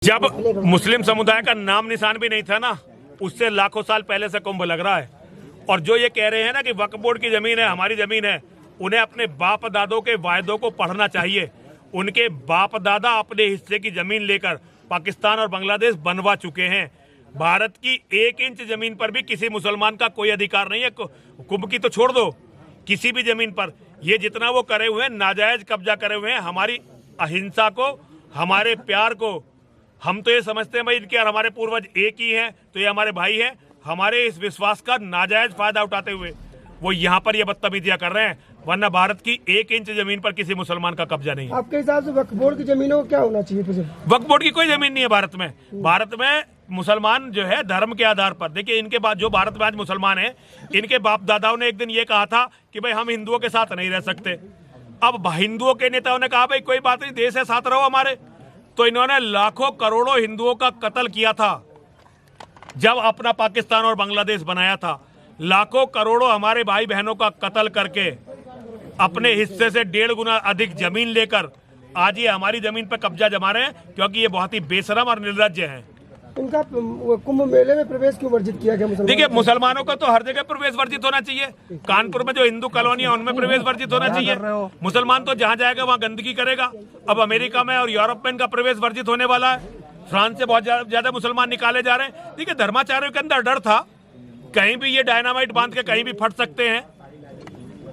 जब मुस्लिम समुदाय का नाम निशान भी नहीं था ना, उससे लाखों साल पहले से कुंभ लग रहा है। और जो ये कह रहे हैं ना कि वक्फ बोर्ड की जमीन है, हमारी जमीन है, उन्हें अपने बाप दादों के वायदों को पढ़ना चाहिए। उनके बाप दादा अपने हिस्से की जमीन लेकर पाकिस्तान और बांग्लादेश बनवा चुके हैं। भारत की 1 इंच जमीन पर भी किसी मुसलमान का कोई अधिकार नहीं है। कुंभ की तो छोड़ दो, किसी भी जमीन पर ये जितना वो करे हुए हैं, नाजायज कब्जा करे हुए हैं। हमारी अहिंसा को, हमारे प्यार को, हम तो ये समझते हैं भाई इनके और हमारे पूर्वज एक ही हैं, तो ये हमारे भाई हैं। हमारे इस विश्वास का नाजायज फायदा उठाते हुए वो यहाँ पर ये बदतमीजियां कर रहे हैं, वरना भारत की 1 इंच जमीन पर किसी मुसलमान का कब्जा नहीं है। आपके हिसाब से वक्फ बोर्ड की जमीनों को क्या होना चाहिए? वक्फ बोर्ड की कोई जमीन नहीं है भारत में। भारत में मुसलमान जो है धर्म के आधार पर, देखिए इनके बाद जो भारत में आज मुसलमान है, इनके बाप दादाओं ने एक दिन ये कहा था कि भाई हम हिंदुओं के साथ नहीं रह सकते। अब हिंदुओं के नेताओं ने कहा भाई कोई बात नहीं, देश है, साथ रहो हमारे। तो इन्होंने लाखों करोड़ों हिंदुओं का कत्ल किया था जब अपना पाकिस्तान और बांग्लादेश बनाया था। लाखों करोड़ों हमारे भाई बहनों का कत्ल करके अपने हिस्से से 1.5 गुना अधिक जमीन लेकर आज ये हमारी जमीन पर कब्जा जमा रहे हैं, क्योंकि ये बहुत ही बेशरम और निर्लज्ज हैं। इनका कुंभ मेले में प्रवेश क्यों वर्जित किया गया? देखिए, मुसलमानों का तो हर जगह प्रवेश वर्जित होना चाहिए। कानपुर में जो हिंदू कॉलोनी है उनमें प्रवेश वर्जित होना चाहिए। मुसलमान तो जहां जाएगा वहां गंदगी करेगा। अब अमेरिका में और यूरोप में इनका प्रवेश वर्जित होने वाला है। फ्रांस से बहुत ज्यादा मुसलमान निकाले जा रहे हैं। देखिए, धर्माचार्यों के अंदर डर था, कहीं भी ये डायनामाइट बांध के कहीं भी फट सकते हैं,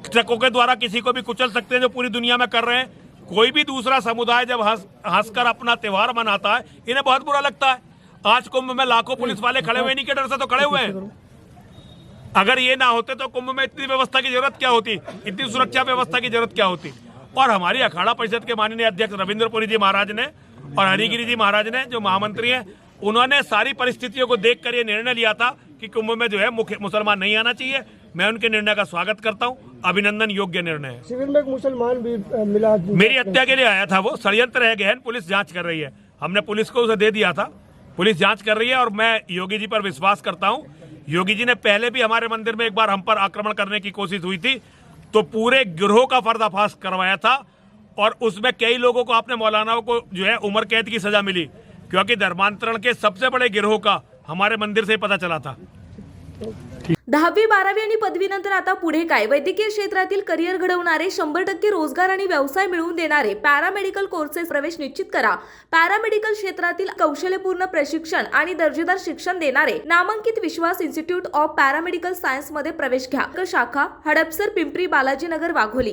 ट्रकों के द्वारा किसी को भी कुचल सकते हैं, जो पूरी दुनिया में कर रहे हैं। कोई भी दूसरा समुदाय जब हंसकर अपना त्योहार मनाता है, इन्हें बहुत बुरा लगता है। आज कुंभ में लाखों पुलिस वाले खड़े हुए, इनके डर से तो खड़े हुए हैं। अगर ये ना होते तो कुंभ में इतनी व्यवस्था की जरूरत क्या होती, इतनी सुरक्षा व्यवस्था की जरूरत क्या होती। और हमारी अखाड़ा परिषद के माननीय अध्यक्ष रविंद्रपुरी जी महाराज ने और हरिगिरी जी महाराज ने, जो महामंत्री हैं, उन्होंने सारी परिस्थितियों को देखकर ये निर्णय लिया था कि कुंभ में जो है मुख्य मुसलमान नहीं आना चाहिए। मैं उनके निर्णय का स्वागत करता हूं, अभिनंदन योग्य निर्णय है। शिविर में एक मुसलमान भी मिला, मेरी हत्या के लिए आया था, वो षड्यंत्र है गहन, पुलिस जांच कर रही है। हमने पुलिस को उसे दे दिया था, पुलिस जांच कर रही है। और मैं योगी जी पर विश्वास करता हूं। योगी जी ने पहले भी हमारे मंदिर में एक बार हम पर आक्रमण करने की कोशिश हुई थी, तो पूरे गिरोह का पर्दाफाश करवाया था। और उसमें कई लोगों को, अपने मौलानाओं को जो है उम्र कैद की सजा मिली, क्योंकि धर्मांतरण के सबसे बड़े गिरोह का हमारे मंदिर से पता चला था। 10वी 12वी आणि पदवीनंतर आता पुढे काय? वैद्यकीय क्षेत्रातील करिअर घडवणारे, 100% रोजगार आणि व्यवसाय मिळवून देणारे पॅरामेडिकल कोर्सेस प्रवेश निश्चित करा। पॅरामेडिकल क्षेत्रातील कौशल्यपूर्ण प्रशिक्षण आणि दर्जेदार शिक्षण देणारे नामांकित विश्वास इन्स्टिट्यूट ऑफ पॅरामेडिकल सायन्स मध्ये प्रवेश घ्या। शाखा हडपसर, पिंपरी, बालाजीनगर, वाघोली।